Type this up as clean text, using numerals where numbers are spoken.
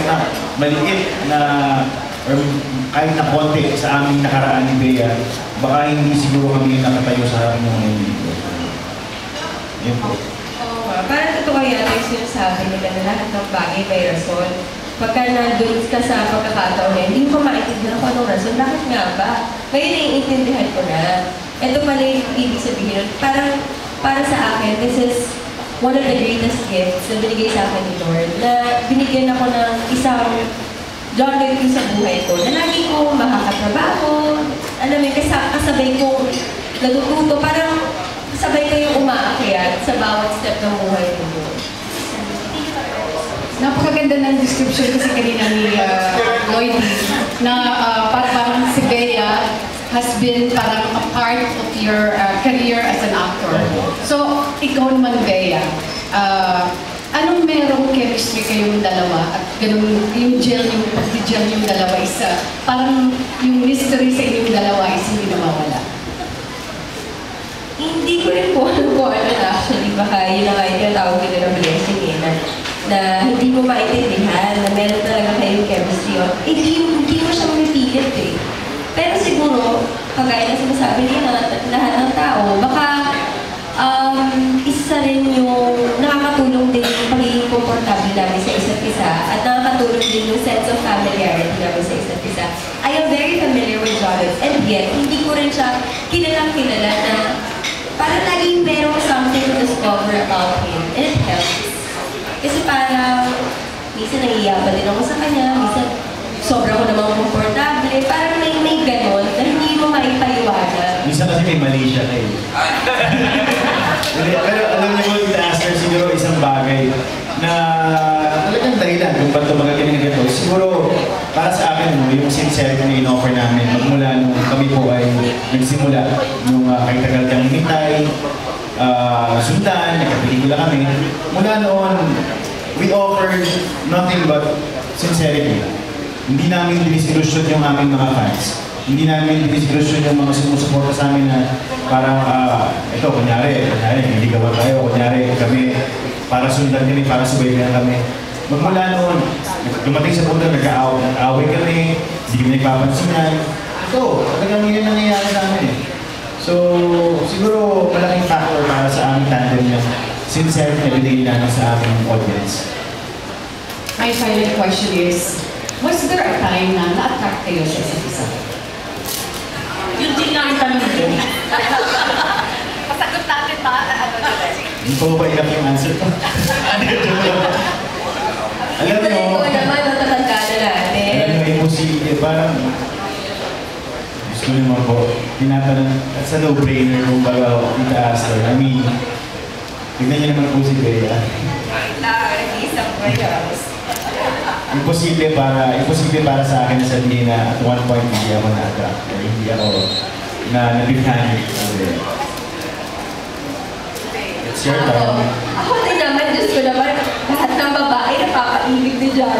na maliit na or kahit na konti sa aming nakaraan ni Bea, baka hindi siguro kami nakatayo sa harap mo ngayon dito. Yan po. Oo nga, parang totoo yan yung sinasabi nila na lahat ng bagay may rason. Pagka nandun ka sa pagkakataon na hindi mo maintindihan kung anong rason, bakit nga ba? Ngayon naiintindihan ko na. Ito pala yung ibig sabihin nun. Parang para sa akin, this is one of the greatest gifts na binigay sa akin ni Lord, na binigyan ako ng isang genre sa buhay ko, na lagi ko makakatrabaho, alam mo, kasabay ko natututo, parang kasabay kayong umaakyat sa bawat step ng buhay ko. Napakaganda ng description kasi kanina ni Lloyd na parang si Bea has been parang a part of your career as an actor. So, ikaw naman, Bea, anong merong chemistry kayong dalawa at ganun yung gel, yung pag-gel yung dalawa isa, parang yung mystery sa inyong dalawa is hindi nawawala? Hindi ko rin po alam kung ano actually, baka yun ang yung tawag nila ng blessing na hindi mo maintindihan, na meron talaga kayong chemistry. Hindi mo siya mapipilit eh. Pero siguro, kagaya na sinasabi niya lahat ng tao, baka isa rin yung nakakatulong din yung pagiging komportable namin sa isa't isa at nakakatulong din yung sense of familiarity namin sa isa't isa. I am very familiar with Jonathan and yet, hindi ko rin siya kilalang kilala na parang laging merong something to discover about him and it helps. Kasi parang minsan naiiyaban din ako sa kanya, minsan sobra ko namang komportable, parang may ganon na hindi mo maipaliwanag. Minsan kasi may mali siya kayo. Pero alam niyo mo, Tita siguro isang bagay na talagang dahilan kung ba't tumagal kami ng ganito. Siguro, para sa akin, yung sincerity na in-offer namin, magmula nung kami po ay nagsimula, nung kay tagal kang hinitay, sundan, nagkapelikula kami. Mula noon, we offered nothing but sincerity. Hindi namin dinisillusyon yung aming mga fans. Hindi namin dinisillusyon yung mga sumusuporta sa amin na parang, ito, kunyari, hindi gawa tayo, kunyari, kami, para sundan kami, para subaybayan kami. Magmula noon, dumating sa punto, nag-aaway kami, hindi kami nagpapansinan. Ito, talagang yun ang nangyayari sa amin eh. So, siguro malaking factor para sa aming tandem yung sincerity na binigay namin sa aming audience. My final question is, was there a time na na-attract kayo sa isa't isa? Yun din lang yung tanong din. Pasagot natin ba? Hindi ko ba ilang yung answer ko? Alam mo, ito naman, natatanda na natin. alam mo, imposible, parang gusto naman po, tinatanong sa no-brainer kung baga itaas. I mean, tignan niyo naman po si Bea. Isang players. Imposible para sa akin na sabihin na at one point hindi ako na-attract or hindi ako na-bighan. It's your time. Ako din naman, Diyos ko naman, lahat ng babae napapaibig ni John.